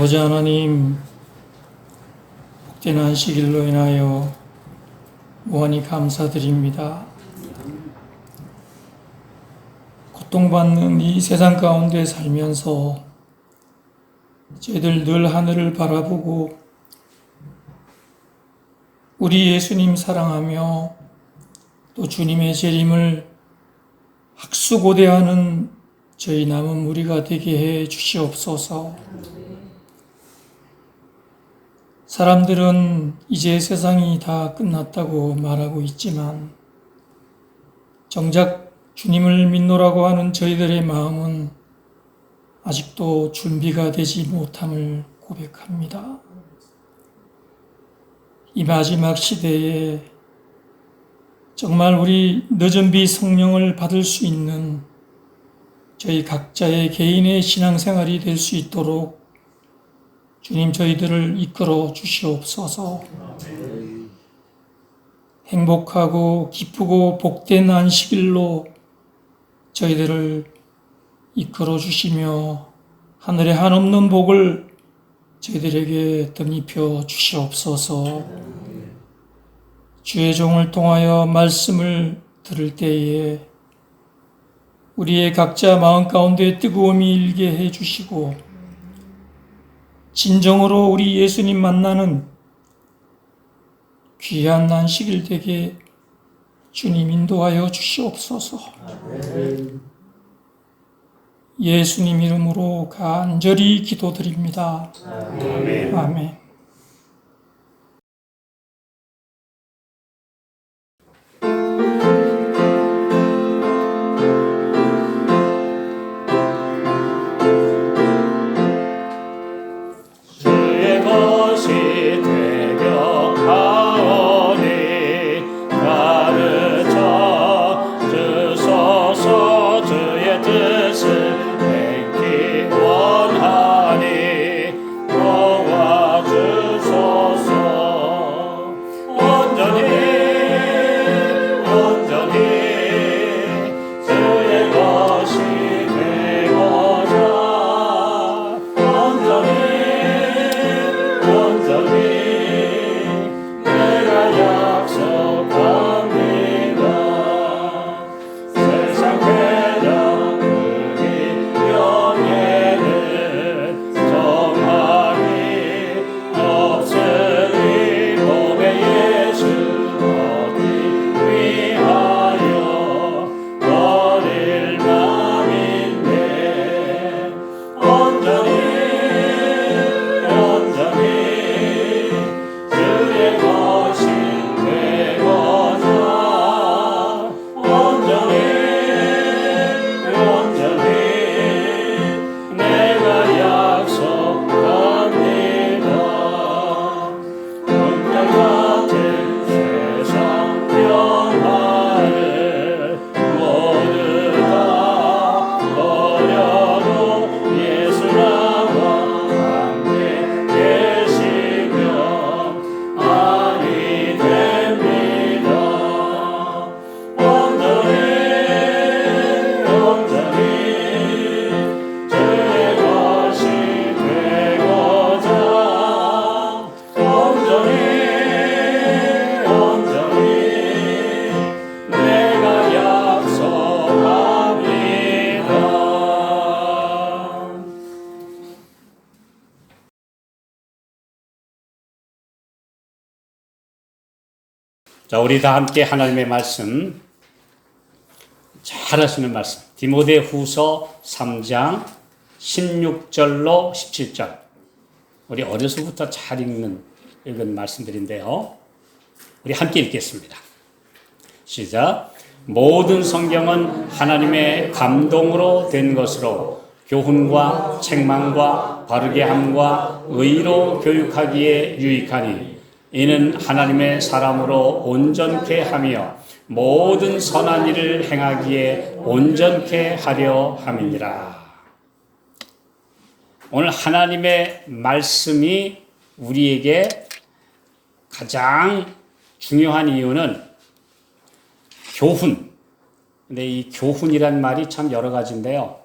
아버지 하나님, 복된 안식일로 인하여 무한히 감사드립니다. 고통받는 이 세상 가운데 살면서 저희들 늘 하늘을 바라보고 우리 예수님 사랑하며 또 주님의 재림을 학수고대하는 저희 남은 무리가 되게 해 주시옵소서. 사람들은 이제 세상이 다 끝났다고 말하고 있지만 정작 주님을 믿노라고 하는 저희들의 마음은 아직도 준비가 되지 못함을 고백합니다. 이 마지막 시대에 정말 우리 늦은 비 성령을 받을 수 있는 저희 각자의 개인의 신앙생활이 될 수 있도록 주님 저희들을 이끌어 주시옵소서. 행복하고 기쁘고 복된 안식일로 저희들을 이끌어 주시며 하늘의 한없는 복을 저희들에게 덧입혀 주시옵소서. 주의 종을 통하여 말씀을 들을 때에 우리의 각자 마음 가운데 뜨거움이 일게 해 주시고 진정으로 우리 예수님 만나는 귀한 안식일 되게 주님 인도하여 주시옵소서. 예수님 이름으로 간절히 기도드립니다. 아멘. 자, 우리 다 함께 하나님의 말씀, 잘 하시는 말씀, 디모데 후서 3장 16절로 17절. 우리 어려서부터 잘 읽은 말씀들인데요. 우리 함께 읽겠습니다. 시작. 모든 성경은 하나님의 감동으로 된 것으로 교훈과 책망과 바르게 함과 의로 교육하기에 유익하니 이는 하나님의 사람으로 온전케 하며 모든 선한 일을 행하기에 온전케 하려 함이니라. 오늘 하나님의 말씀이 우리에게 가장 중요한 이유는 교훈. 근데 이 교훈이란 말이 참 여러 가지인데요.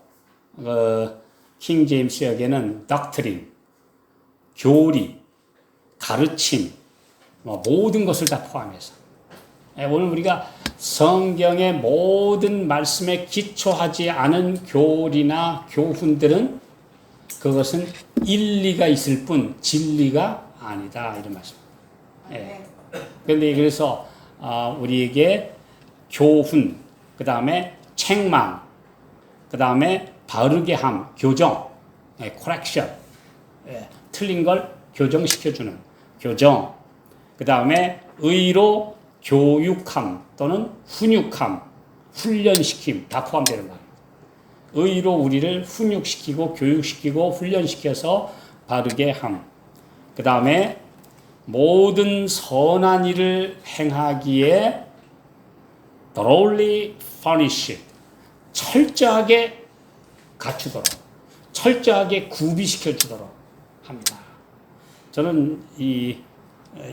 킹 제임스 역에는 doctrine, 교리, 가르침, 모든 것을 다 포함해서. 오늘 우리가 성경의 모든 말씀에 기초하지 않은 교리나 교훈들은 그것은 일리가 있을 뿐 진리가 아니다. 이런 말씀입니다. 그런데 그래서 우리에게 교훈, 그 다음에 책망, 그 다음에 바르게 함, 교정, correction, 틀린 걸 교정시켜주는 교정, 그 다음에 의로 교육함 또는 훈육함, 훈련시킴 다 포함되는 말입니다. 의로 우리를 훈육시키고 교육시키고 훈련시켜서 바르게 함. 그 다음에 모든 선한 일을 행하기에 thoroughly furnish, 철저하게 갖추도록, 철저하게 구비시켜 주도록 합니다. 저는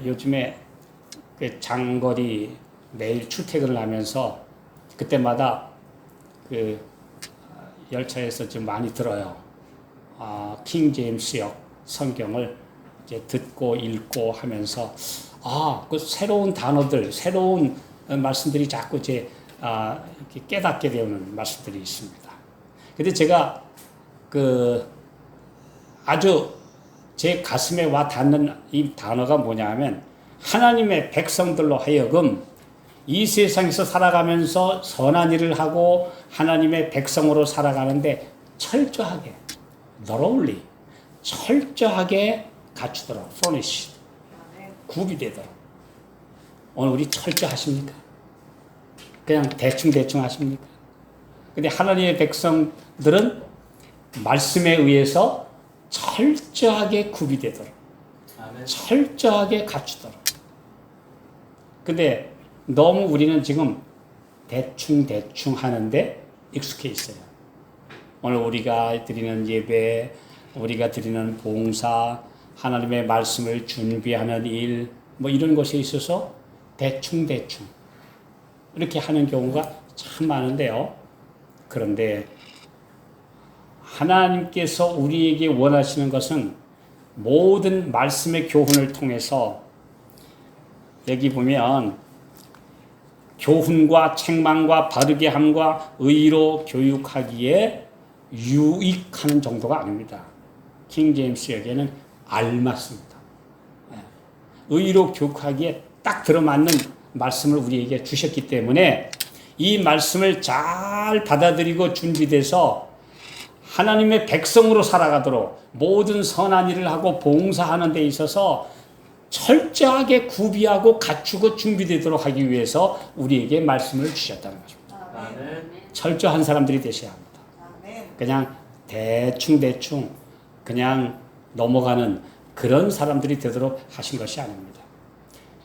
요즘에 그 장거리 매일 출퇴근을 하면서 그때마다 그 열차에서 좀 많이 들어요. 킹 제임스역 성경을 이제 듣고 읽고 하면서 그 새로운 단어들, 새로운 말씀들이 자꾸 이제 이렇게 깨닫게 되는 말씀들이 있습니다. 근데 제가 아주 제 가슴에 와 닿는 이 단어가 뭐냐 하면 하나님의 백성들로 하여금 이 세상에서 살아가면서 선한 일을 하고 하나님의 백성으로 살아가는데 철저하게, thoroughly, 철저하게 갖추도록, furnish, 구비되도록. 오늘 우리 철저하십니까? 그냥 대충 하십니까? 근데 하나님의 백성들은 말씀에 의해서 철저하게 구비되도록, 철저하게 갖추도록. 근데 너무 우리는 지금 대충 하는데 익숙해 있어요. 오늘 우리가 드리는 예배, 우리가 드리는 봉사, 하나님의 말씀을 준비하는 일, 이런 것에 있어서 대충 이렇게 하는 경우가 참 많은데요. 그런데 하나님께서 우리에게 원하시는 것은 모든 말씀의 교훈을 통해서 여기 보면 교훈과 책망과 바르게 함과 의로 교육하기에 유익하는 정도가 아닙니다. 킹 제임스에게는 알맞습니다. 의로 교육하기에 딱 들어맞는 말씀을 우리에게 주셨기 때문에 이 말씀을 잘 받아들이고 준비돼서 하나님의 백성으로 살아가도록 모든 선한 일을 하고 봉사하는 데 있어서 철저하게 구비하고 갖추고 준비되도록 하기 위해서 우리에게 말씀을 주셨다는 것입니다. 철저한 사람들이 되셔야 합니다. 그냥 대충 그냥 넘어가는 그런 사람들이 되도록 하신 것이 아닙니다.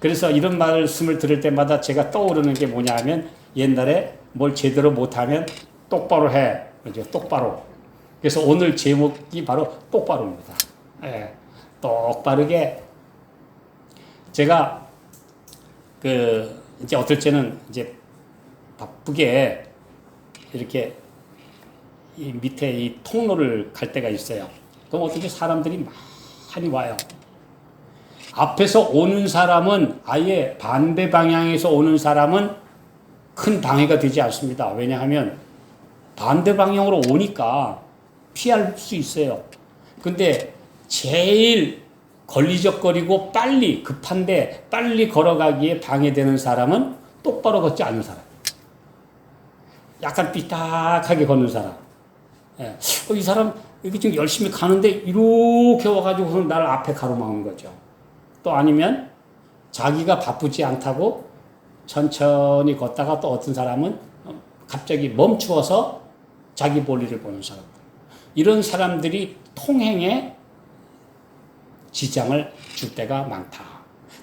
그래서 이런 말씀을 들을 때마다 제가 떠오르는 게 뭐냐 하면 옛날에 뭘 제대로 못하면 똑바로 해. 그죠? 똑바로. 그래서 오늘 제목이 바로 똑바로입니다. 똑바르게. 제가 이제 어떨 때는 이제 바쁘게 이렇게 이 밑에 이 통로를 갈 때가 있어요. 그럼 어떻게 사람들이 많이 와요. 앞에서 오는 사람은 아예 반대 방향에서 오는 사람은 큰 방해가 되지 않습니다. 왜냐하면 반대 방향으로 오니까 피할 수 있어요. 근데 제일 걸리적거리고 급한데 빨리 걸어가기에 방해되는 사람은 똑바로 걷지 않는 사람. 약간 삐딱하게 걷는 사람. 이 사람 이렇게 지금 열심히 가는데 이렇게 와가지고 나를 앞에 가로막는 거죠. 또 아니면 자기가 바쁘지 않다고 천천히 걷다가 또 어떤 사람은 갑자기 멈추어서 자기 볼일을 보는 사람들. 이런 사람들이 통행에 지장을 줄 때가 많다.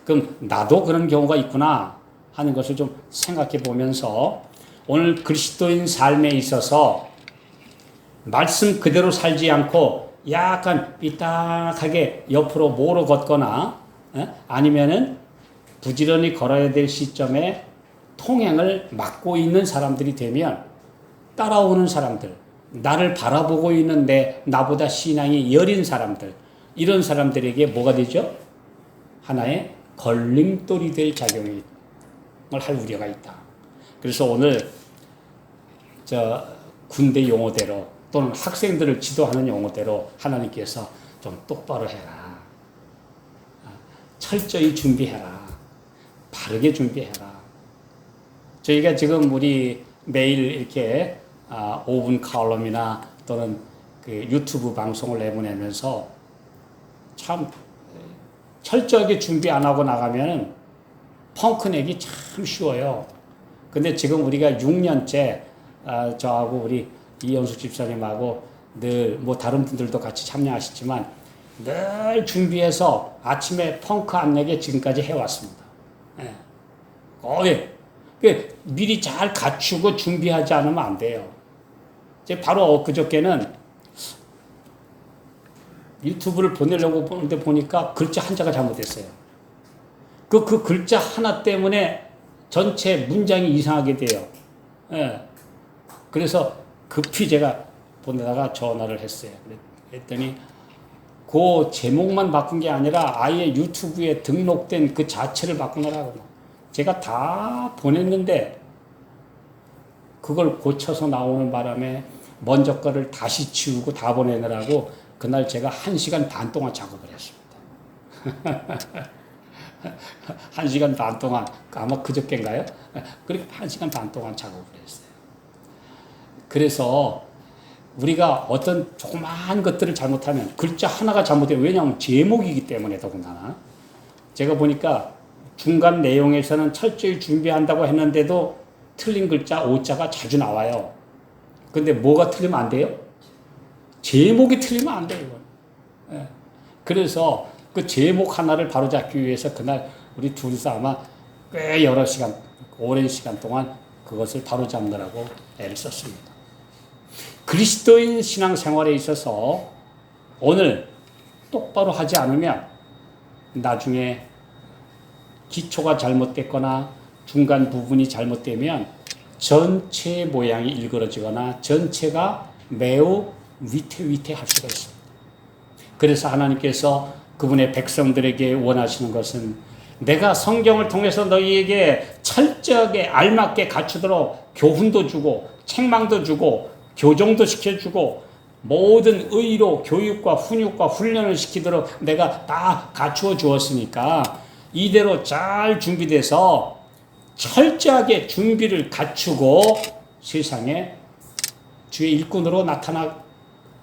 그럼 나도 그런 경우가 있구나 하는 것을 좀 생각해 보면서 오늘 그리스도인 삶에 있어서 말씀 그대로 살지 않고 약간 삐딱하게 옆으로 모로 걷거나 아니면은 부지런히 걸어야 될 시점에 통행을 막고 있는 사람들이 되면 따라오는 사람들, 나를 바라보고 있는데 나보다 신앙이 여린 사람들, 이런 사람들에게 뭐가 되죠? 하나의 걸림돌이 될 작용을 할 우려가 있다. 그래서 오늘 군대 용어대로 또는 학생들을 지도하는 용어대로 하나님께서 좀 똑바로 해라. 철저히 준비해라. 바르게 준비해라. 저희가 지금 우리 매일 이렇게 5분 칼럼이나 또는 그 유튜브 방송을 내보내면서 참 철저하게 준비 안 하고 나가면 펑크 내기 참 쉬워요. 근데 지금 우리가 6년째 저하고 우리 이현숙 집사님하고 늘 뭐 다른 분들도 같이 참여하시지만 늘 준비해서 아침에 펑크 안 내게 지금까지 해왔습니다. 거의 미리 잘 갖추고 준비하지 않으면 안 돼요. 바로 그저께는 유튜브를 보내려고 보는데 보니까 글자 한자가 잘못됐어요. 그 글자 하나 때문에 전체 문장이 이상하게 돼요. 그래서 급히 제가 보내다가 전화를 했어요. 그랬더니 그 제목만 바꾼 게 아니라 아예 유튜브에 등록된 그 자체를 바꾸느라고. 제가 다 보냈는데 그걸 고쳐서 나오는 바람에 먼저 거를 다시 지우고 다 보내느라고 그날 제가 1시간 반 동안 작업을 했습니다. 1시간 반 동안, 아마 그저께인가요? 그렇게 1시간 반 동안 작업을 했어요. 그래서 우리가 어떤 조그마한 것들을 잘못하면 글자 하나가 잘못돼요. 왜냐하면 제목이기 때문에 더군다나. 제가 보니까 중간 내용에서는 철저히 준비한다고 했는데도 틀린 글자, 오자가 자주 나와요. 근데 뭐가 틀리면 안 돼요? 제목이 틀리면 안 돼요, 이건. 그래서 그 제목 하나를 바로잡기 위해서 그날 우리 둘이서 아마 꽤 여러 시간, 오랜 시간 동안 그것을 바로잡느라고 애를 썼습니다. 그리스도인 신앙생활에 있어서 오늘 똑바로 하지 않으면 나중에 기초가 잘못됐거나 중간 부분이 잘못되면 전체 모양이 일그러지거나 전체가 매우 위태위태할 수가 있습니다. 그래서 하나님께서 그분의 백성들에게 원하시는 것은 내가 성경을 통해서 너희에게 철저하게 알맞게 갖추도록 교훈도 주고 책망도 주고 교정도 시켜주고 모든 의로 교육과 훈육과 훈련을 시키도록 내가 다 갖추어 주었으니까 이대로 잘 준비돼서 철저하게 준비를 갖추고 세상에 주의 일꾼으로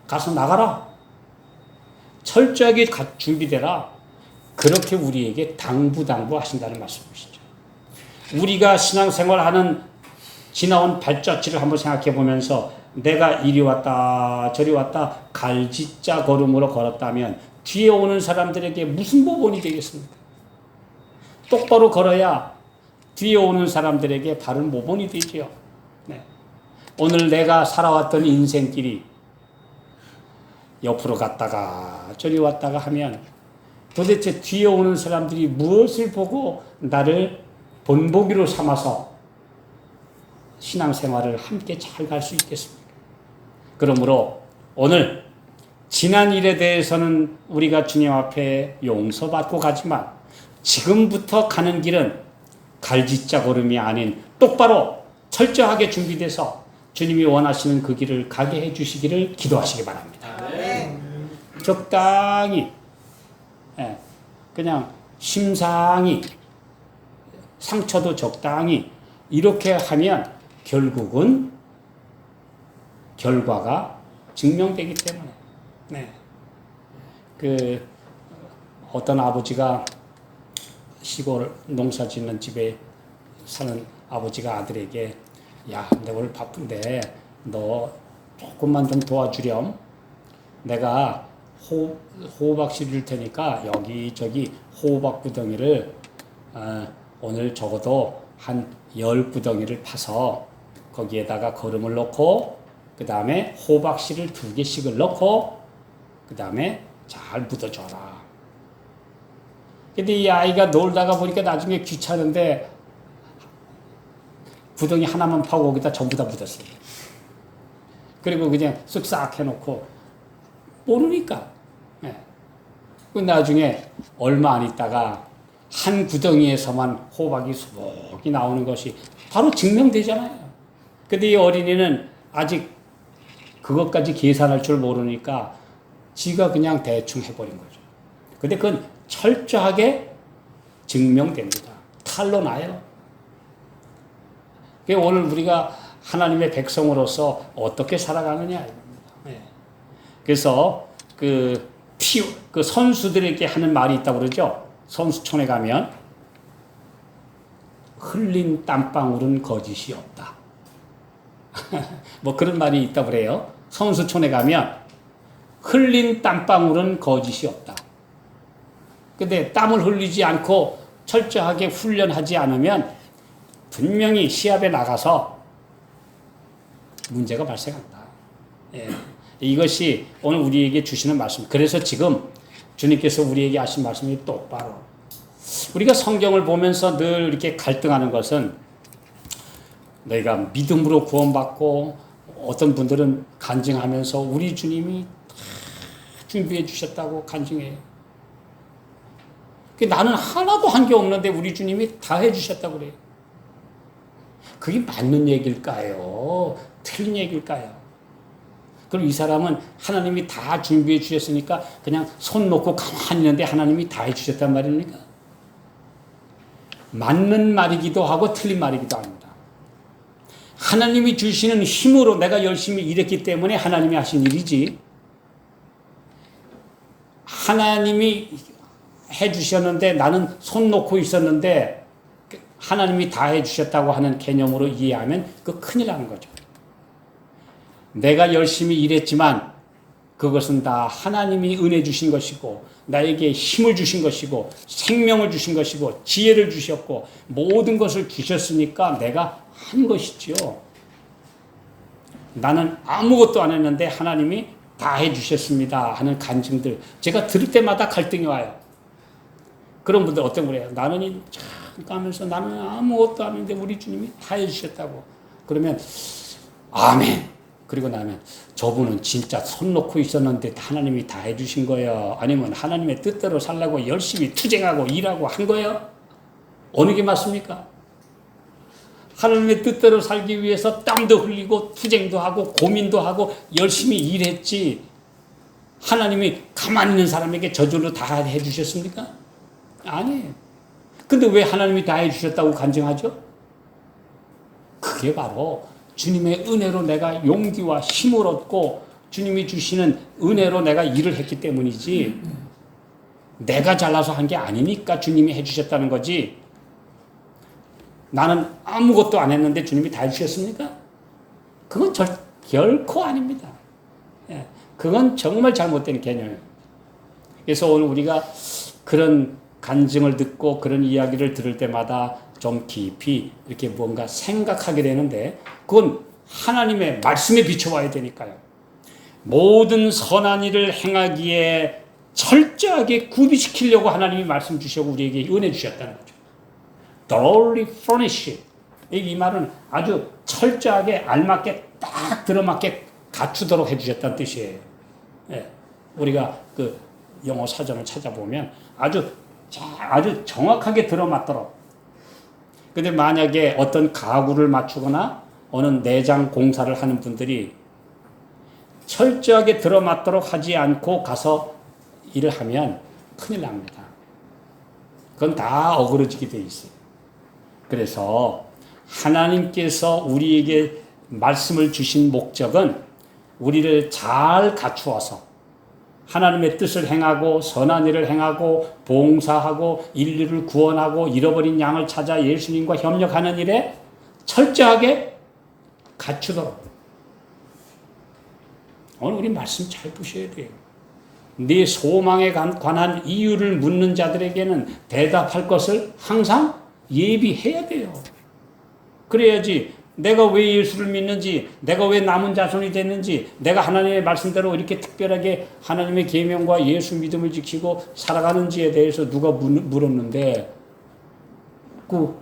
가서 나가라. 철저하게 준비되라. 그렇게 우리에게 당부하신다는 말씀이시죠. 우리가 신앙생활하는 지나온 발자취를 한번 생각해 보면서 내가 이리 왔다 저리 왔다 갈짓자 걸음으로 걸었다면 뒤에 오는 사람들에게 무슨 모범이 되겠습니까? 똑바로 걸어야 뒤에 오는 사람들에게 바른 모범이 되지요. 네. 오늘 내가 살아왔던 인생길이 옆으로 갔다가 저리 왔다가 하면 도대체 뒤에 오는 사람들이 무엇을 보고 나를 본보기로 삼아서 신앙생활을 함께 잘 갈 수 있겠습니까? 그러므로 오늘 지난 일에 대해서는 우리가 주님 앞에 용서받고 가지만 지금부터 가는 길은 갈짓자 걸음이 아닌 똑바로 철저하게 준비돼서 주님이 원하시는 그 길을 가게 해주시기를 기도하시기 바랍니다. 적당히 그냥 심상히 상처도 적당히 이렇게 하면 결국은 결과가 증명되기 때문에 어떤 아버지가 시골 농사 짓는 집에 사는 아버지가 아들에게 야, 내가 오늘 바쁜데 너 조금만 좀 도와주렴. 내가 호박씨 줄 테니까 여기저기 호박 구덩이를 오늘 적어도 한 10구덩이를 파서 거기에다가 거름을 넣고 그 다음에 호박씨를 2개씩을 넣고 그 다음에 잘 묻어줘라. 근데 이 아이가 놀다가 보니까 나중에 귀찮은데 구덩이 하나만 파고 거기다 전부 다 묻었어요. 그리고 그냥 쓱싹 해놓고 모르니까 그 나중에 얼마 안 있다가 한 구덩이에서만 호박이 수북이 나오는 것이 바로 증명되잖아요. 근데 이 어린이는 아직 그것까지 계산할 줄 모르니까 지가 그냥 대충 해버린 거죠. 근데 그건 철저하게 증명됩니다. 탈로 나요. 오늘 우리가 하나님의 백성으로서 어떻게 살아가느냐. 그래서 그 선수들에게 하는 말이 있다고 그러죠. 선수촌에 가면 흘린 땀방울은 거짓이 없다. 뭐 그런 말이 있다고 그래요. 선수촌에 가면 흘린 땀방울은 거짓이 없다. 근데 땀을 흘리지 않고 철저하게 훈련하지 않으면 분명히 시합에 나가서 문제가 발생한다. 예. 이것이 오늘 우리에게 주시는 말씀. 그래서 지금 주님께서 우리에게 하신 말씀이 똑바로. 우리가 성경을 보면서 늘 이렇게 갈등하는 것은 너희가 믿음으로 구원받고 어떤 분들은 간증하면서 우리 주님이 다 준비해 주셨다고 간증해요. 나는 하나도 한 게 없는데 우리 주님이 다 해주셨다고 그래요. 그게 맞는 얘기일까요? 틀린 얘기일까요? 그럼 이 사람은 하나님이 다 준비해 주셨으니까 그냥 손 놓고 가만히 있는데 하나님이 다 해주셨단 말입니까? 맞는 말이기도 하고 틀린 말이기도 합니다. 하나님이 주시는 힘으로 내가 열심히 일했기 때문에 하나님이 하신 일이지, 하나님이 해주셨는데 나는 손 놓고 있었는데 하나님이 다 해주셨다고 하는 개념으로 이해하면 그 큰일 나는 거죠. 내가 열심히 일했지만 그것은 다 하나님이 은혜 주신 것이고 나에게 힘을 주신 것이고 생명을 주신 것이고 지혜를 주셨고 모든 것을 주셨으니까 내가 한 것이죠. 나는 아무것도 안 했는데 하나님이 다 해주셨습니다 하는 간증들 제가 들을 때마다 갈등이 와요. 그런 분들 어떤 거래요? 나는 잠깐 하면서 나는 아무것도 안 했는데 우리 주님이 다 해주셨다고. 그러면 아멘. 그리고 나면 저분은 진짜 손 놓고 있었는데 하나님이 다 해주신 거예요? 아니면 하나님의 뜻대로 살라고 열심히 투쟁하고 일하고 한 거예요? 어느 게 맞습니까? 하나님의 뜻대로 살기 위해서 땀도 흘리고 투쟁도 하고 고민도 하고 열심히 일했지 하나님이 가만히 있는 사람에게 저절로 다 해주셨습니까? 아니에요. 근데 왜 하나님이 다 해주셨다고 간증하죠? 그게 바로 주님의 은혜로 내가 용기와 힘을 얻고 주님이 주시는 은혜로 내가 일을 했기 때문이지 내가 잘나서 한 게 아니니까 주님이 해주셨다는 거지. 나는 아무것도 안 했는데 주님이 다 해주셨습니까? 그건 결코 아닙니다. 그건 정말 잘못된 개념이에요. 그래서 오늘 우리가 그런 간증을 듣고 그런 이야기를 들을 때마다 좀 깊이 이렇게 뭔가 생각하게 되는데 그건 하나님의 말씀에 비춰봐야 되니까요. 모든 선한 일을 행하기에 철저하게 구비시키려고 하나님이 말씀 주시고 우리에게 은혜 주셨다는 거죠. thoroughly furnished. 이 말은 아주 철저하게 알맞게 딱 들어맞게 갖추도록 해주셨다는 뜻이에요. 예. 우리가 그 영어 사전을 찾아보면 아주 정확하게 들어맞도록. 근데 만약에 어떤 가구를 맞추거나 어느 내장 공사를 하는 분들이 철저하게 들어맞도록 하지 않고 가서 일을 하면 큰일 납니다. 그건 다 어그러지게 돼 있어요. 그래서 하나님께서 우리에게 말씀을 주신 목적은 우리를 잘 갖추어서 하나님의 뜻을 행하고 선한 일을 행하고 봉사하고 인류를 구원하고 잃어버린 양을 찾아 예수님과 협력하는 일에 철저하게 갖추도록. 오늘 우리 말씀 잘 보셔야 돼요. 네 소망에 관한 이유를 묻는 자들에게는 대답할 것을 항상 예비해야 돼요. 그래야지 내가 왜 예수를 믿는지, 내가 왜 남은 자손이 됐는지, 내가 하나님의 말씀대로 이렇게 특별하게 하나님의 계명과 예수 믿음을 지키고 살아가는지에 대해서 누가 물었는데 그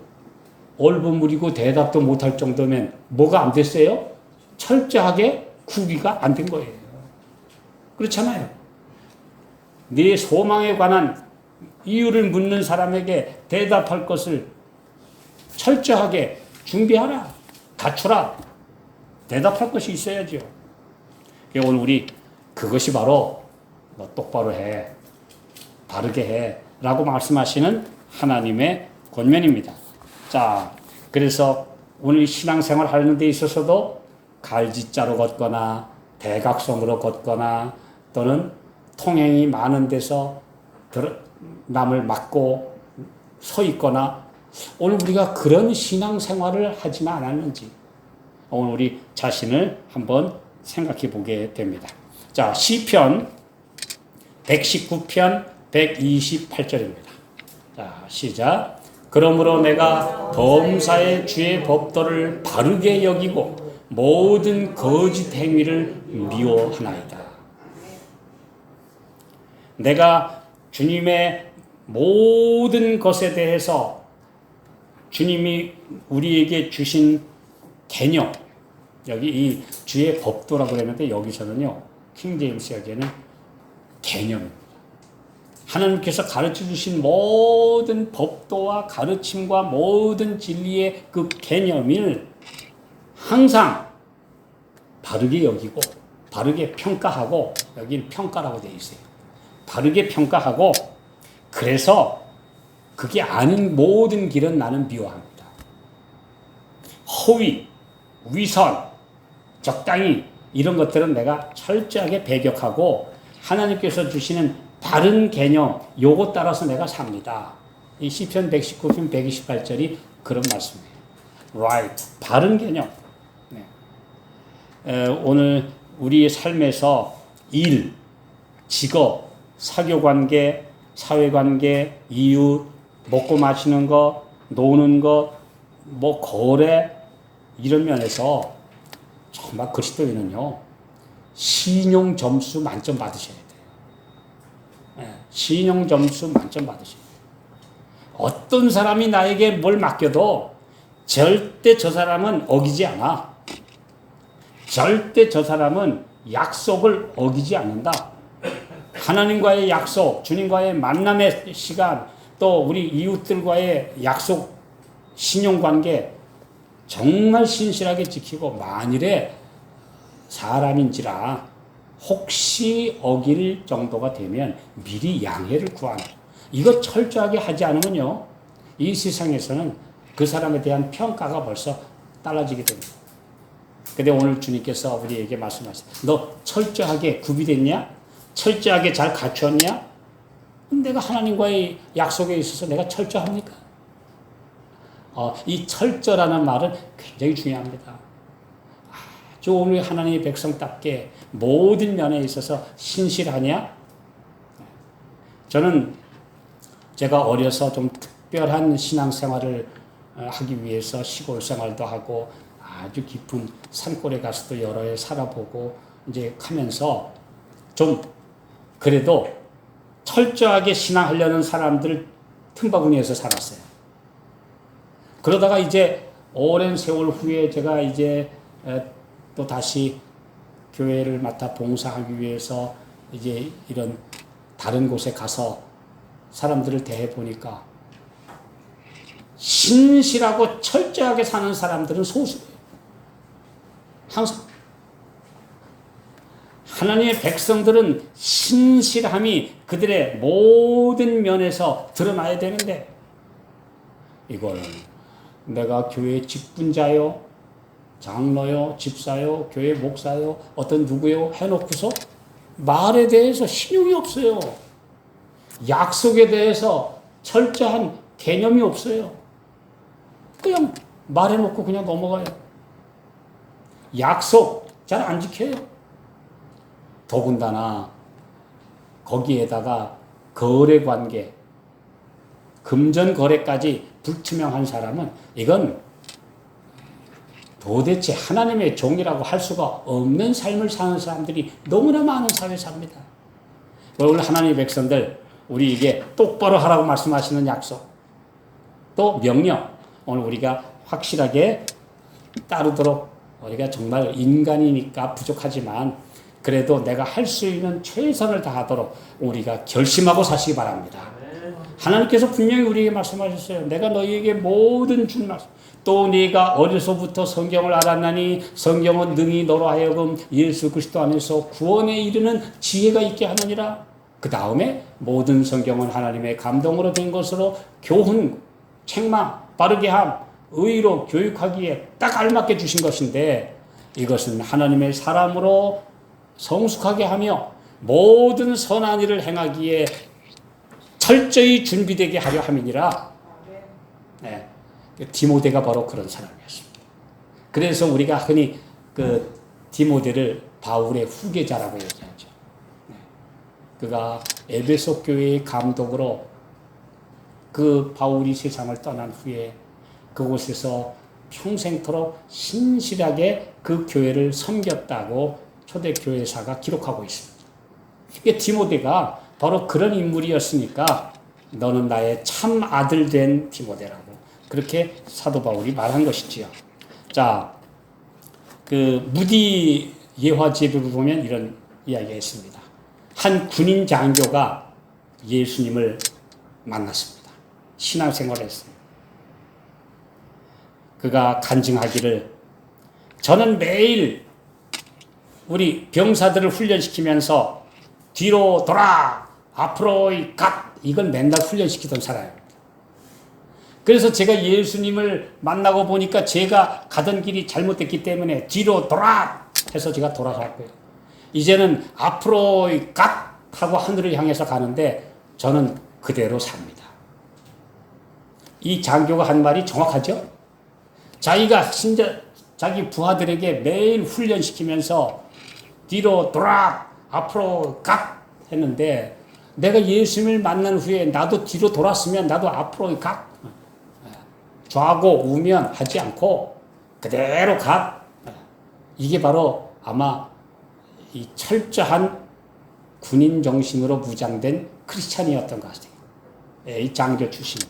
얼버무리고 대답도 못할 정도면 뭐가 안 됐어요? 철저하게 구비가 안 된 거예요. 그렇잖아요. 네 소망에 관한 이유를 묻는 사람에게 대답할 것을 철저하게 준비하라. 갖추라. 대답할 것이 있어야죠. 오늘 우리 그것이 바로 너 똑바로 해. 바르게 해. 라고 말씀하시는 하나님의 권면입니다. 자, 그래서 오늘 신앙생활 하는 데 있어서도 갈지자로 걷거나 대각선으로 걷거나 또는 통행이 많은 데서 남을 막고 서 있거나 오늘 우리가 그런 신앙생활을 하지는 않았는지 오늘 우리 자신을 한번 생각해 보게 됩니다. 자, 시편 119편 128절입니다. 자, 시작. 그러므로 내가 범사의 주의 법도를 바르게 여기고 모든 거짓 행위를 미워하나이다. 내가 주님의 모든 것에 대해서 주님이 우리에게 주신 개념, 여기 이 주의 법도라고 그랬는데 여기서는요, 킹제임스 여기에는 개념입니다. 하나님께서 가르쳐 주신 모든 법도와 가르침과 모든 진리의 그 개념을 항상 바르게 여기고 바르게 평가하고, 여기는 평가라고 되어 있어요. 바르게 평가하고, 그래서 그게 아닌 모든 길은 나는 미워합니다. 허위, 위선, 적당히 이런 것들은 내가 철저하게 배격하고 하나님께서 주시는 바른 개념, 요거 따라서 내가 삽니다. 이 시편 119편 128절이 그런 말씀이에요. Right, 바른 개념. 네. 오늘 우리의 삶에서 일, 직업, 사교관계, 사회관계, 이웃, 먹고 마시는 것, 노는 것, 뭐 거래 이런 면에서 정말 그리스도인은요 신용 점수 만점 받으셔야 돼요. 네, 신용 점수 만점 받으셔야 돼요. 어떤 사람이 나에게 뭘 맡겨도 절대 저 사람은 어기지 않아. 절대 저 사람은 약속을 어기지 않는다. 하나님과의 약속, 주님과의 만남의 시간, 또 우리 이웃들과의 약속, 신용관계 정말 신실하게 지키고, 만일에 사람인지라 혹시 어길 정도가 되면 미리 양해를 구하는, 이거 철저하게 하지 않으면요 이 세상에서는 그 사람에 대한 평가가 벌써 달라지게 됩니다. 근데 오늘 주님께서 우리에게 말씀하세요. 너 철저하게 구비됐냐? 철저하게 잘 갖추었냐? 내가 하나님과의 약속에 있어서 내가 철저합니까? 이 철저라는 말은 굉장히 중요합니다. 아주 오늘 하나님의 백성답게 모든 면에 있어서 신실하냐? 저는 제가 어려서 좀 특별한 신앙생활을 하기 위해서 시골 생활도 하고 아주 깊은 산골에 가서도 여러 해 살아보고 이제 하면서 좀 그래도 철저하게 신앙하려는 사람들 틈바구니에서 살았어요. 그러다가 이제 오랜 세월 후에 제가 이제 또 다시 교회를 맡아 봉사하기 위해서 이제 이런 다른 곳에 가서 사람들을 대해 보니까 신실하고 철저하게 사는 사람들은 소수예요. 항상 하나님의 백성들은 신실함이 그들의 모든 면에서 드러나야 되는데, 이걸 내가 교회 직분자요, 장로요, 집사요, 교회 목사요, 어떤 누구요 해놓고서 말에 대해서 신용이 없어요. 약속에 대해서 철저한 개념이 없어요. 그냥 말해놓고 그냥 넘어가요. 약속 잘 안 지켜요. 더군다나 거기에다가 거래관계, 금전거래까지 불투명한 사람은 이건 도대체 하나님의 종이라고 할 수가 없는 삶을 사는 사람들이 너무나 많은 사회에 삽니다. 오늘 하나님의 백성들, 우리에게 똑바로 하라고 말씀하시는 약속, 또 명령, 오늘 우리가 확실하게 따르도록, 우리가 정말 인간이니까 부족하지만 그래도 내가 할 수 있는 최선을 다하도록 우리가 결심하고 사시기 바랍니다. 하나님께서 분명히 우리에게 말씀하셨어요. 내가 너희에게 모든 준 말씀. 또 네가 어려서부터 성경을 알았나니 성경은 능히 너로 하여금 예수 그리스도 안에서 구원에 이르는 지혜가 있게 하느니라. 그 다음에 모든 성경은 하나님의 감동으로 된 것으로 교훈, 책망, 바르게 함, 의로 교육하기에 딱 알맞게 주신 것인데 이것은 하나님의 사람으로 성숙하게 하며 모든 선한 일을 행하기에 철저히 준비되게 하려 함이니라. 네. 디모데가 바로 그런 사람이었습니다. 그래서 우리가 흔히 그 디모데를 바울의 후계자라고 얘기하죠. 네. 그가 에베소 교회의 감독으로 그 바울이 세상을 떠난 후에 그곳에서 평생토록 신실하게 그 교회를 섬겼다고 초대교회사가 기록하고 있습니다. 이게 디모데가 바로 그런 인물이었으니까 너는 나의 참 아들 된 디모데라고 그렇게 사도 바울이 말한 것이지요. 자, 그 무디 예화제도를 보면 이런 이야기가 있습니다. 한 군인 장교가 예수님을 만났습니다. 신앙생활을 했습니다. 그가 간증하기를 저는 매일 우리 병사들을 훈련시키면서 뒤로 돌아 앞으로 갓 이걸 맨날 훈련시키던 사람입니다. 그래서 제가 예수님을 만나고 보니까 제가 가던 길이 잘못됐기 때문에 뒤로 돌아 해서 제가 돌아섰고요. 이제는 앞으로 갓 하고 하늘을 향해서 가는데 저는 그대로 삽니다. 이 장교가 한 말이 정확하죠? 자기가 진짜 자기 부하들에게 매일 훈련시키면서 뒤로 돌아 앞으로 갓 했는데 내가 예수님을 만난 후에 나도 뒤로 돌았으면 나도 앞으로 갓 좌고 우면 하지 않고 그대로 갓 이게 바로 아마 이 철저한 군인 정신으로 무장된 크리스찬이었던 것 같아요. 이 장교 출신.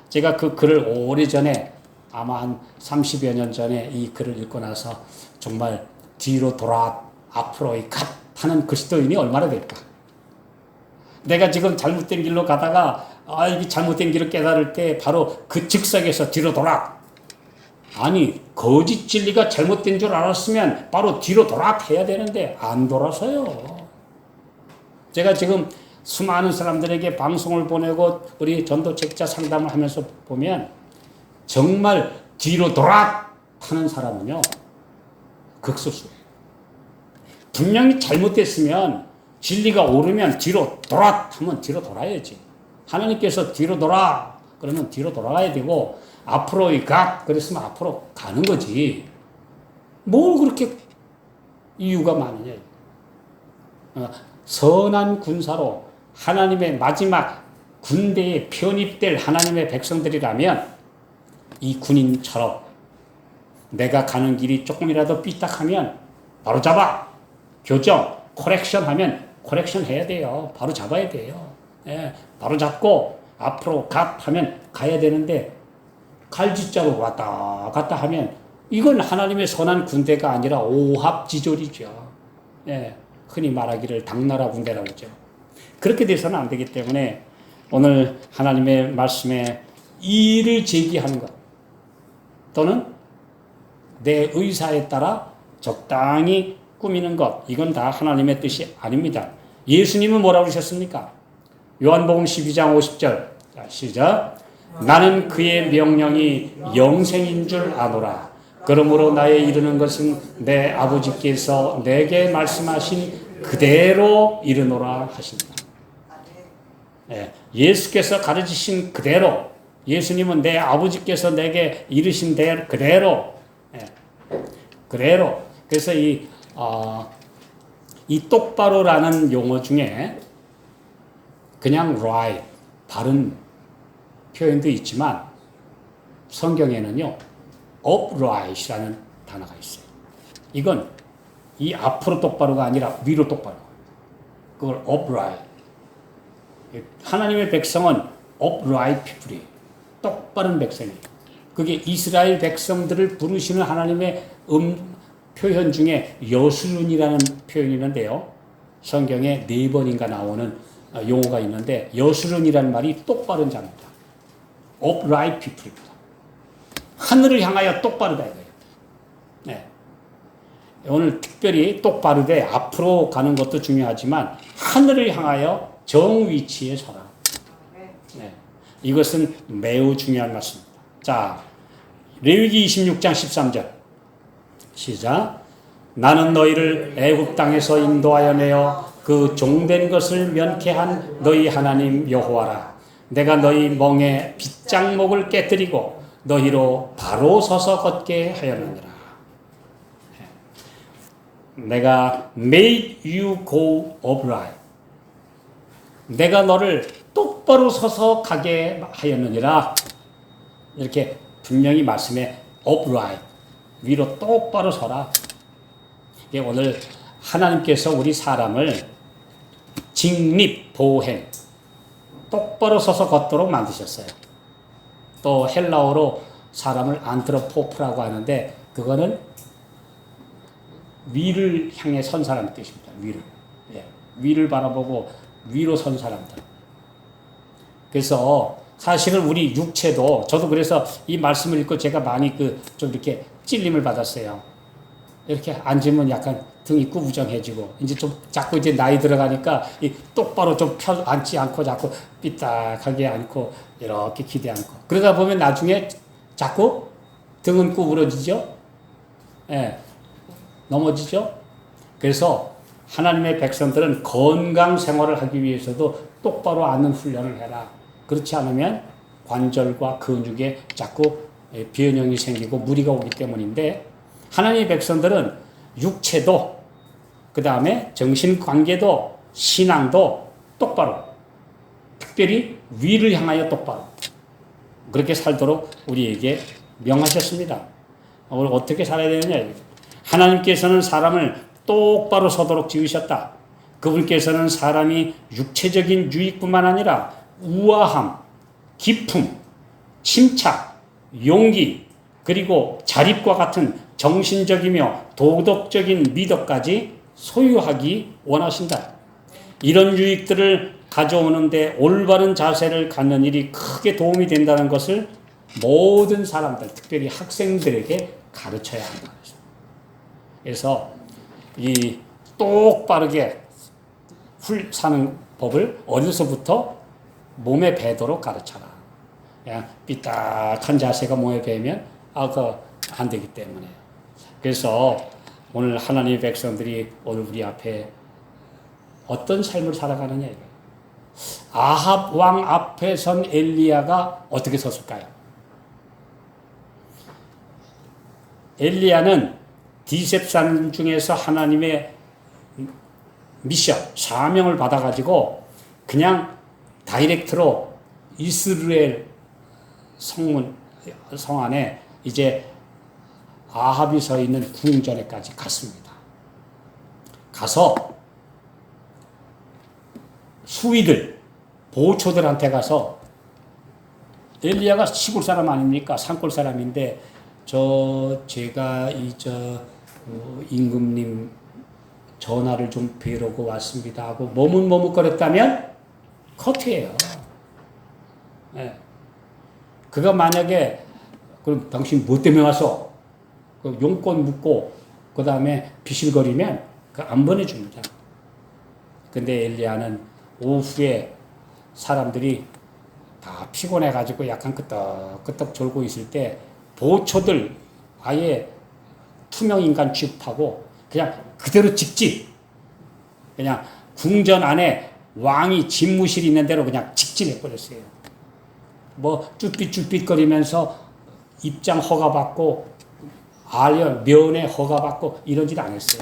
제가 그 글을 오래전에 아마 한 30여 년 전에 이 글을 읽고 나서 정말 뒤로 돌아 앞으로 갓 하는 그리스도인이 얼마나 될까. 내가 지금 잘못된 길로 가다가 이게 잘못된 길을 깨달을 때 바로 그 즉석에서 뒤로 돌아. 아니 거짓 진리가 잘못된 줄 알았으면 바로 뒤로 돌아 해야 되는데 안 돌아서요. 제가 지금 수많은 사람들에게 방송을 보내고 우리 전도책자 상담을 하면서 보면 정말 뒤로 돌아 하는 사람은요 극소수예요. 분명히 잘못됐으면 진리가 오르면 뒤로 돌아 하면 뒤로 돌아야지. 하나님께서 뒤로 돌아 그러면 뒤로 돌아가야 되고 앞으로 가 그랬으면 앞으로 가는 거지. 뭘 그렇게 이유가 많으냐. 선한 군사로 하나님의 마지막 군대에 편입될 하나님의 백성들이라면 이 군인처럼 내가 가는 길이 조금이라도 삐딱하면 바로 잡아 교정 코렉션 하면 코렉션 해야 돼요. 바로 잡아야 돼요. 예, 바로 잡고 앞으로 하면 가야 되는데 갈짓자로 왔다 갔다 하면 이건 하나님의 선한 군대가 아니라 오합지졸이죠. 예, 흔히 말하기를 당나라 군대라고 하죠. 그렇게 돼서는 안 되기 때문에 오늘 하나님의 말씀에 이의를 제기하는 것 또는 내 의사에 따라 적당히 꾸미는 것 이건 다 하나님의 뜻이 아닙니다. 예수님은 뭐라고 그러셨습니까? 요한복음 12장 50절 시작 나는 그의 명령이 영생인 줄 아노라. 그러므로 나에 이르는 것은 내 아버지께서 내게 말씀하신 그대로 이르노라 하신다. 예, 예수께서 가르치신 그대로 예수님은 내 아버지께서 내게 이르신 그대로 그대로 그래서 이 똑바로라는 용어 중에 그냥 right, 바른 표현도 있지만 성경에는요 upright이라는 단어가 있어요. 이건 이 앞으로 똑바로가 아니라 위로 똑바로. 그걸 upright. 하나님의 백성은 upright people이에요. 똑바른 백성이에요. 그게 이스라엘 백성들을 부르시는 하나님의 표현 중에 여수론이라는 표현이 있는데요. 성경에 4번인가 나오는 용어가 있는데 여수론이라는 말이 똑바른 자입니다. upright people입니다. 하늘을 향하여 똑바르다 이거예요. 네. 오늘 특별히 똑바르되 앞으로 가는 것도 중요하지만 하늘을 향하여 정위치에 서라. 네. 이것은 매우 중요한 말씀입니다. 자, 레위기 26장 13절 시작. 나는 너희를 애굽 땅에서 인도하여 내어 그 종된 것을 면케한 너희 하나님 여호와라. 내가 너희 멍에 빗장목을 깨뜨리고 너희로 바로 서서 걷게 하였느니라. 내가 made you go upright. 내가 너를 똑바로 서서 가게 하였느니라. 이렇게 분명히 말씀에 upright. 위로 똑바로 서라. 이게 오늘 하나님께서 우리 사람을 직립, 보행, 똑바로 서서 걷도록 만드셨어요. 또 헬라어로 사람을 안트로포프라고 하는데 그거는 위를 향해 선 사람 뜻입니다. 위를. 예. 위를 바라보고 위로 선 사람들. 그래서 사실은 우리 육체도 저도 그래서 이 말씀을 읽고 제가 많이 좀 이렇게 찔림을 받았어요. 이렇게 앉으면 약간 등이 구부정해지고 이제 좀 자꾸 이제 나이 들어가니까 이 똑바로 좀 앉지 않고 자꾸 삐딱하게 앉고 이렇게 기대 않고 그러다 보면 나중에 자꾸 등은 구부러지죠. 예. 넘어지죠. 그래서 하나님의 백성들은 건강 생활을 하기 위해서도 똑바로 앉는 훈련을 해라. 그렇지 않으면 관절과 근육에 자꾸 변형이 생기고 무리가 오기 때문인데 하나님의 백성들은 육체도 그 다음에 정신관계도 신앙도 똑바로 특별히 위를 향하여 똑바로 그렇게 살도록 우리에게 명하셨습니다. 오늘 어떻게 살아야 되느냐. 하나님께서는 사람을 똑바로 서도록 지으셨다. 그분께서는 사람이 육체적인 유익뿐만 아니라 우아함, 기품, 침착, 용기 그리고 자립과 같은 정신적이며 도덕적인 미덕까지 소유하기 원하신다. 이런 유익들을 가져오는데 올바른 자세를 갖는 일이 크게 도움이 된다는 것을 모든 사람들, 특별히 학생들에게 가르쳐야 한다. 그래서 이 똑바르게 사는 법을 어려서부터 몸에 배도록 가르쳐라. 그냥 삐딱한 자세가 몸에 배면 안 되기 때문에. 그래서 오늘 하나님의 백성들이 오늘 우리 앞에 어떤 삶을 살아가느냐 이거예요. 아합 왕 앞에 선 엘리야가 어떻게 섰을까요? 엘리야는 디셉산 중에서 하나님의 미션, 사명을 받아가지고 그냥 다이렉트로 이스라엘 성 안에 이제 아합이 서 있는 궁전에까지 갔습니다. 가서 수위들, 보초들한테 가서 엘리야가 시골 사람 아닙니까? 산골 사람인데 제가 임금님 전화를 좀 뵈려고 왔습니다 하고 머뭇머뭇거렸다면 커트예요. 네. 그가 만약에 그럼 당신 뭐 때문에 왔어? 그 용건 묻고 그 다음에 비실거리면 안 보내줍니다. 근데 엘리야는 오후에 사람들이 다 피곤해가지고 약간 끄떡끄떡 졸고 있을 때 보초들 아예 투명인간 취급하고 그냥 그대로 직진 그냥 궁전 안에 왕이 집무실이 있는 대로 그냥 직진해버렸어요. 뭐 쭈삣쭈삣거리면서 입장 허가받고 면회 허가받고 이런 짓 안 했어요.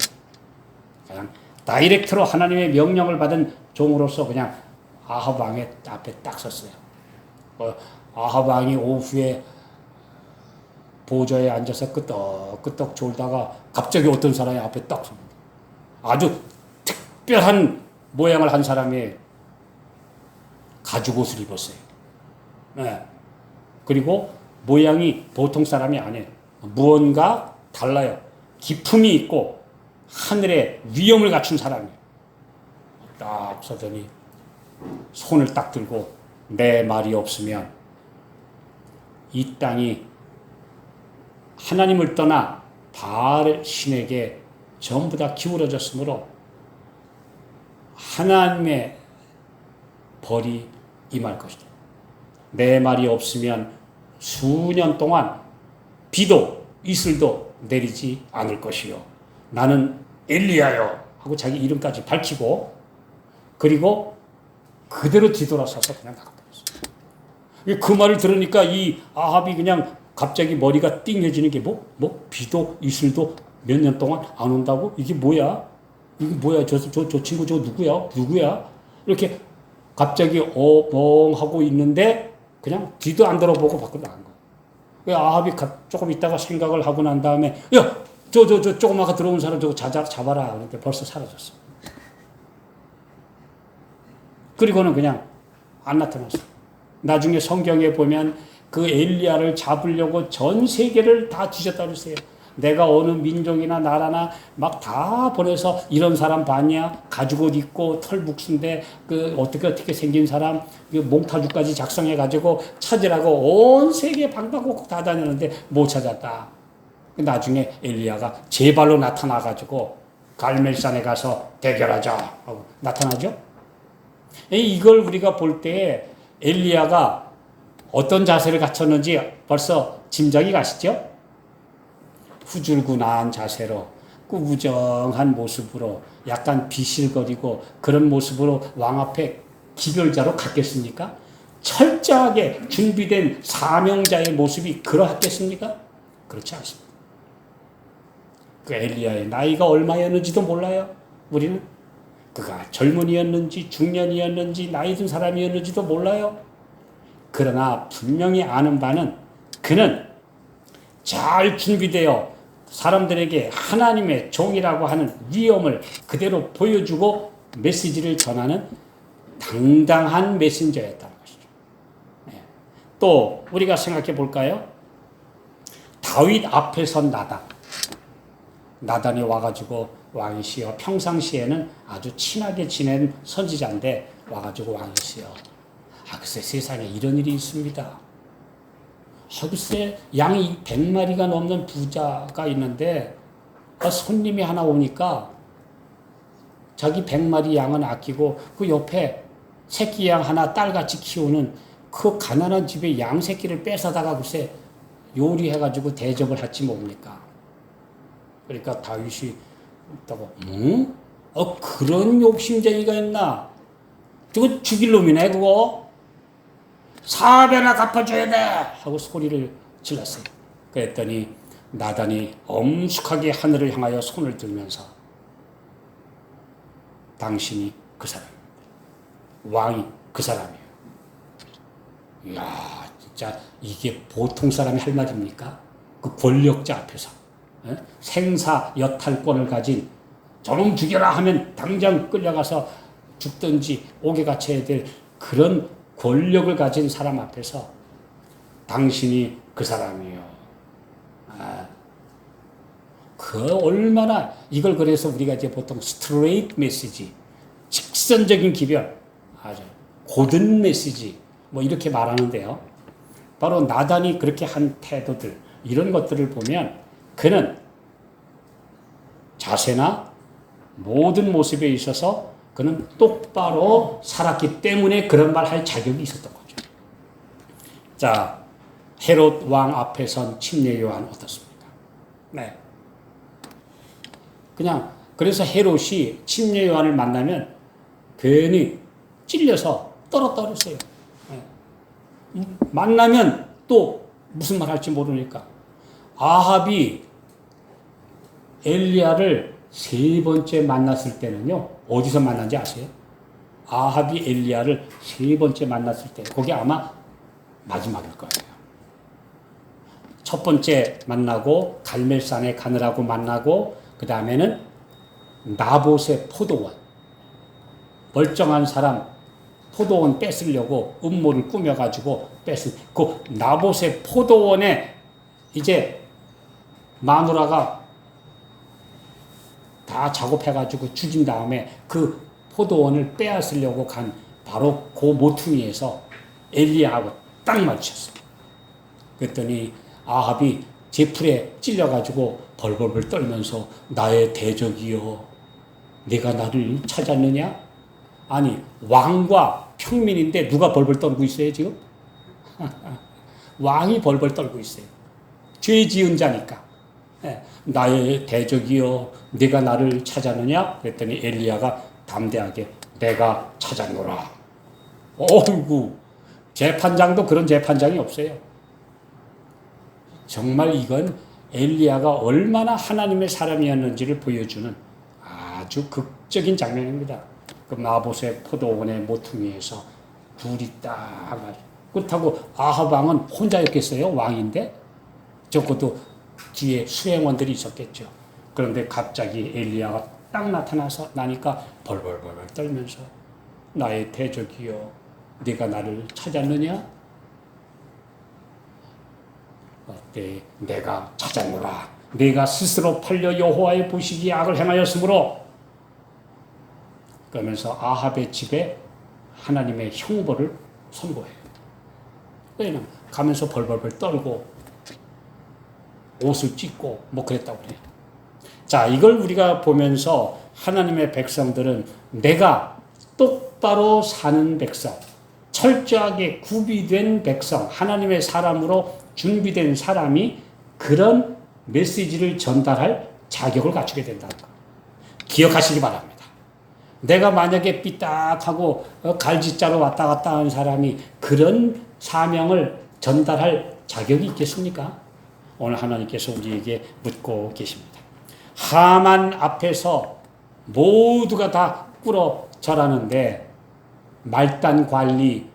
그냥 다이렉트로 하나님의 명령을 받은 종으로서 그냥 아합 왕의 앞에 딱 섰어요. 아합 왕이 오후에 보좌에 앉아서 끄떡끄떡 졸다가 갑자기 어떤 사람이 앞에 딱 섭니다. 아주 특별한 모양을 한 사람이 가죽옷을 입었어요. 네. 그리고 모양이 보통 사람이 아니에요. 무언가 달라요. 기품이 있고 하늘의 위엄을 갖춘 사람이에요. 딱 서더니 손을 딱 들고 내 말이 없으면 이 땅이 하나님을 떠나 바알 신에게 전부 다 기울어졌으므로 하나님의 벌이 임할 것이다. 내 말이 없으면 수년 동안 비도 이슬도 내리지 않을 것이요. 나는 엘리야요 하고 자기 이름까지 밝히고 그리고 그대로 뒤돌아서서 그냥 나가버렸어요. 그 말을 들으니까 이 아합이 그냥 갑자기 머리가 띵해지는 게 비도 이슬도 몇 년 동안 안 온다고? 이게 뭐야? 이게 뭐야? 저 친구 저거 누구야? 이렇게 갑자기 어벙하고 있는데 그냥 뒤도 안 돌아보고 밖으로 나간 거야. 아합이 조금 있다가 생각을 하고 난 다음에 야! 저 조그마가 들어온 사람 저거 잡아라. 그런데 벌써 사라졌어. 그리고는 그냥 안 나타났어. 나중에 성경에 보면 그 엘리야를 잡으려고 전 세계를 다 뒤졌다 그랬어요. 내가 어느 민족이나 나라나 막 다 보내서 이런 사람 봤냐? 가죽옷 입고 털북순데 그 어떻게 생긴 사람 그 몽타주까지 작성해 가지고 찾으라고 온 세계 방방곡곡 다 다녔는데 못 찾았다. 나중에 엘리야가 제 발로 나타나 가지고 갈멜산에 가서 대결하자 하고 나타나죠. 이걸 우리가 볼 때 엘리야가 어떤 자세를 갖췄는지 벌써 짐작이 가시죠? 후줄근한 자세로 꾸부정한 모습으로 약간 비실거리고 그런 모습으로 왕 앞에 기별자로 갔겠습니까? 철저하게 준비된 사명자의 모습이 그러했겠습니까? 그렇지 않습니다. 그 엘리야의 나이가 얼마였는지도 몰라요. 우리는 그가 젊은이였는지 중년이었는지 나이 든 사람이었는지도 몰라요. 그러나 분명히 아는 바는 그는 잘 준비되어 사람들에게 하나님의 종이라고 하는 위엄을 그대로 보여주고 메시지를 전하는 당당한 메신저였다는 것이죠. 또 우리가 생각해 볼까요? 다윗 앞에 선 나단이 와가지고 왕이시여, 평상시에는 아주 친하게 지낸 선지자인데 와가지고 왕이시여, 글쎄 세상에 이런 일이 있습니다. 글쎄 양이 100마리가 넘는 부자가 있는데 손님이 하나 오니까 자기 100마리 양은 아끼고 그 옆에 새끼 양 하나 딸같이 키우는 그 가난한 집에 양 새끼를 뺏어다가 글쎄 요리해가지고 대접을 했지 뭡니까? 그러니까 다윗이 있다고 그런 욕심쟁이가 있나? 저거 죽일 놈이네 그거. 4배나 갚아줘야 돼! 하고 소리를 질렀어요. 그랬더니 나단이 엄숙하게 하늘을 향하여 손을 들면서 당신이 그 사람입니다. 왕이 그 사람이에요. 이야, 진짜 이게 보통 사람이 할 말입니까? 그 권력자 앞에서 생사 여탈권을 가진 저놈 죽여라 하면 당장 끌려가서 죽든지 옥에 갇혀야 될 그런 권력을 가진 사람 앞에서 당신이 그 사람이요. 그 얼마나 이걸 그래서 우리가 이제 보통 스트레이트 메시지, 직선적인 기별, 아주 고든 메시지 뭐 이렇게 말하는데요. 바로 나단이 그렇게 한 태도들 이런 것들을 보면 그는 자세나 모든 모습에 있어서 그는 똑바로 살았기 때문에 그런 말 할 자격이 있었던 거죠. 자, 헤롯 왕 앞에 선 침례 요한 어떻습니까? 네. 그냥 그래서 헤롯이 침례 요한을 만나면 괜히 찔려서 떨었다 그랬어요. 네. 만나면 또 무슨 말 할지 모르니까 아합이 엘리야를 3번째 만났을 때는요, 어디서 만난지 아세요? 아합이 엘리야를 3번째 만났을 때, 그게 아마 마지막일 거예요. 첫 번째 만나고, 갈멜산에 가느라고 만나고, 그 다음에는 나봇의 포도원. 멀쩡한 사람, 포도원 뺏으려고 음모를 꾸며가지고 뺏은, 그 나봇의 포도원에 이제 마누라가 다 작업해가지고 죽인 다음에 그 포도원을 빼앗으려고 간 바로 그 모퉁이에서 엘리야하고 딱 맞췄어. 그랬더니 아합이 제풀에 찔려가지고 벌벌벌 떨면서 나의 대적이여 내가 나를 찾았느냐? 아니 왕과 평민인데 누가 벌벌 떨고 있어요 지금? 왕이 벌벌 떨고 있어요. 죄 지은 자니까. 나의 대적이여 내가 나를 찾았느냐? 그랬더니 엘리야가 담대하게 내가 찾았노라. 어이구 재판장도 그런 재판장이 없어요. 정말 이건 엘리야가 얼마나 하나님의 사람이었는지를 보여주는 아주 극적인 장면입니다. 그 나봇의 포도원의 모퉁이에서 둘이 딱 그렇다고 아합 왕은 혼자였겠어요? 왕인데? 적어도 뒤에 수행원들이 있었겠죠. 그런데 갑자기 엘리야가 딱 나니까 벌벌벌 떨면서 나의 대적이여 네가 나를 찾았느냐? 어때? 내가 찾았노라. 내가 스스로 팔려 여호와의 보시기에 악을 행하였으므로 그러면서 아합의 집에 하나님의 형벌을 선고해요. 왜냐면 가면서 벌벌벌 떨고 옷을 찢고 뭐 그랬다고 그래요. 자, 이걸 우리가 보면서 하나님의 백성들은 내가 똑바로 사는 백성, 철저하게 구비된 백성, 하나님의 사람으로 준비된 사람이 그런 메시지를 전달할 자격을 갖추게 된다는 거. 기억하시기 바랍니다. 내가 만약에 삐딱하고 갈짓자로 왔다 갔다 하는 사람이 그런 사명을 전달할 자격이 있겠습니까? 오늘 하나님께서 우리에게 묻고 계십니다. 하만 앞에서 모두가 다 꿇어 절하는데 말단 관리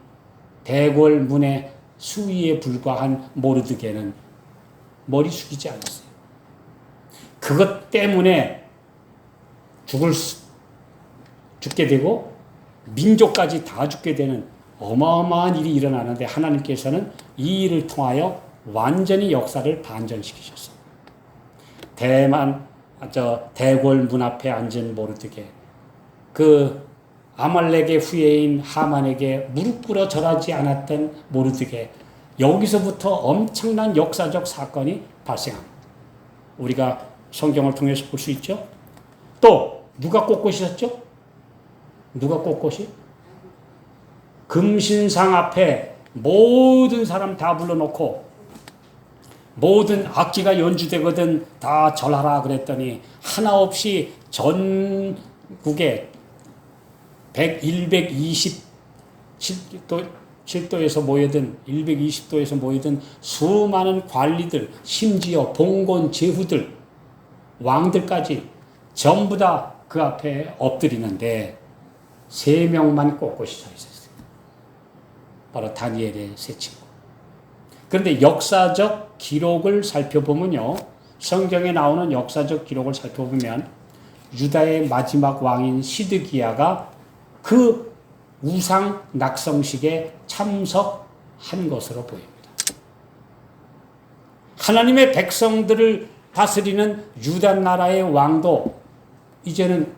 대궐 문의 수위에 불과한 모르드게는 머리 숙이지 않았어요. 그것 때문에 죽게 되고 민족까지 다 죽게 되는 어마어마한 일이 일어나는데 하나님께서는 이 일을 통하여 완전히 역사를 반전시키셨어요. 대궐 문 앞에 앉은 모르드게, 그 아말렉의 후예인 하만에게 무릎 꿇어 절하지 않았던 모르드게, 여기서부터 엄청난 역사적 사건이 발생합니다. 우리가 성경을 통해서 볼 수 있죠. 또 누가 꽃꽃이었죠? 누가 꽃꽃이? 금신상 앞에 모든 사람 다 불러놓고 모든 악기가 연주되거든 다 절하라 그랬더니 하나 없이 전국에 127도에서 모여든 120도에서 모여든 수많은 관리들, 심지어 봉건 제후들, 왕들까지 전부 다 그 앞에 엎드리는데 3명만 꼿꼿이 서 있었어요. 바로 다니엘의 세 친구. 그런데 역사적 기록을 살펴보면요, 성경에 나오는 역사적 기록을 살펴보면 유다의 마지막 왕인 시드기야가 그 우상 낙성식에 참석한 것으로 보입니다. 하나님의 백성들을 다스리는 유다 나라의 왕도 이제는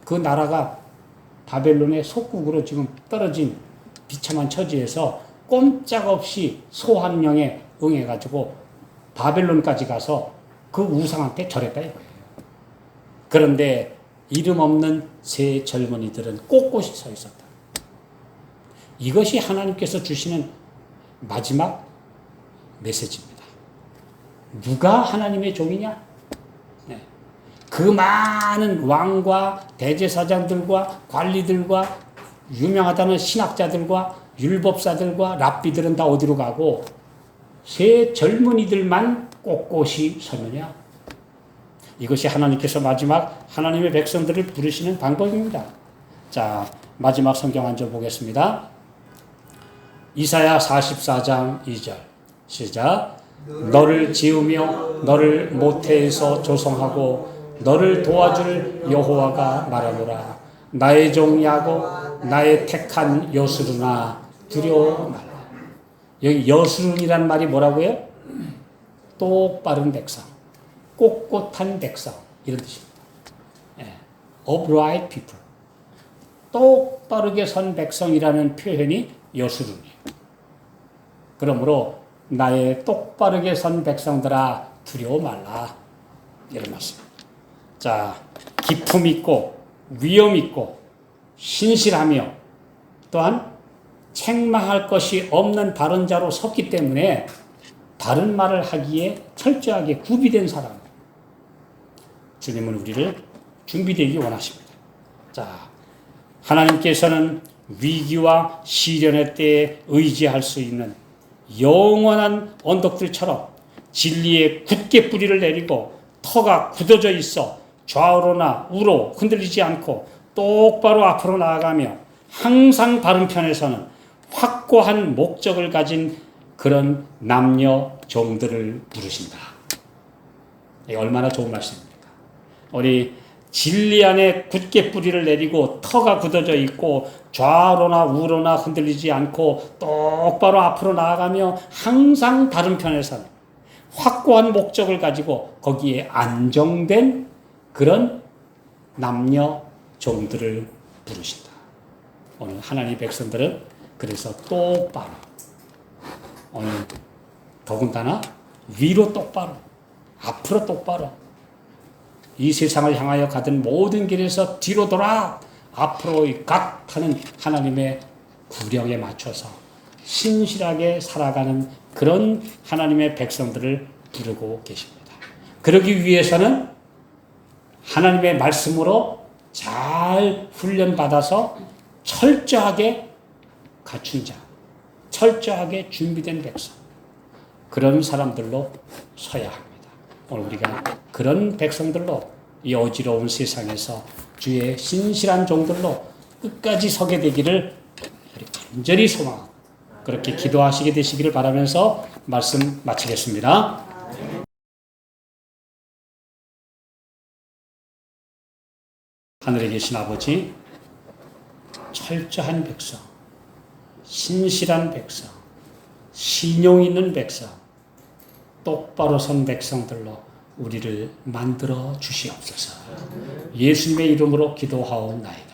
그 나라가 바벨론의 속국으로 지금 떨어진 비참한 처지에서 꼼짝없이 소환령에 응해가지고 바벨론까지 가서 그 우상한테 절했다 이거예요. 그런데 이름 없는 세 젊은이들은 꼿꼿이 서 있었다. 이것이 하나님께서 주시는 마지막 메시지입니다. 누가 하나님의 종이냐? 네. 그 많은 왕과 대제사장들과 관리들과 유명하다는 신학자들과 율법사들과 랍비들은 다 어디로 가고 세 젊은이들만 꼿꼿이 서느냐? 이것이 하나님께서 마지막 하나님의 백성들을 부르시는 방법입니다. 자, 마지막 성경 한 절 보겠습니다. 이사야 44장 2절 시작. 너를 지으며 너를 모태에서 조성하고 너를 도와줄 여호와가 말하노라. 나의 종 야곱 나의 택한 여수르나 두려워 말라. 여기 여수른이란 말이 뭐라고요? 똑바른 백성, 꼿꼿한 백성 이런 뜻입니다. upright people. 똑바르게 선 백성이라는 표현이 여수름이에요. 그러므로 나의 똑바르게 선 백성들아 두려워 말라. 이런 말씀. 자, 기품 있고 위엄 있고 신실하며 또한 책망할 것이 없는 바른 자로 섰기 때문에 바른 말을 하기에 철저하게 구비된 사람. 주님은 우리를 준비되기 원하십니다. 자, 하나님께서는 위기와 시련의 때에 의지할 수 있는 영원한 언덕들처럼 진리에 굳게 뿌리를 내리고 터가 굳어져 있어 좌우로나 우로 흔들리지 않고 똑바로 앞으로 나아가며 항상 바른 편에 서는 확고한 목적을 가진 그런 남녀 종들을 부르신다. 이게 얼마나 좋은 말씀입니까? 우리 진리 안에 굳게 뿌리를 내리고 터가 굳어져 있고 좌로나 우로나 흔들리지 않고 똑바로 앞으로 나아가며 항상 바른 편에 서는 확고한 목적을 가지고 거기에 안정된 그런 남녀 종들을 부르신다. 오늘 하나님의 백성들은 그래서 똑바로, 오늘 더군다나 위로 똑바로, 앞으로 똑바로, 이 세상을 향하여 가던 모든 길에서 뒤로 돌아 앞으로 각 하는 하나님의 구령에 맞춰서 신실하게 살아가는 그런 하나님의 백성들을 부르고 계십니다. 그러기 위해서는 하나님의 말씀으로 잘 훈련받아서 철저하게 갖춘 자, 철저하게 준비된 백성, 그런 사람들로 서야 합니다. 오늘 우리가 그런 백성들로 이 어지러운 세상에서 주의 신실한 종들로 끝까지 서게 되기를 간절히 소망하고 그렇게 기도하시게 되시기를 바라면서 말씀 마치겠습니다. 하늘에 계신 아버지, 철저한 백성, 신실한 백성, 신용 있는 백성, 똑바로 선 백성들로 우리를 만들어 주시옵소서. 예수님의 이름으로 기도하옵나이다.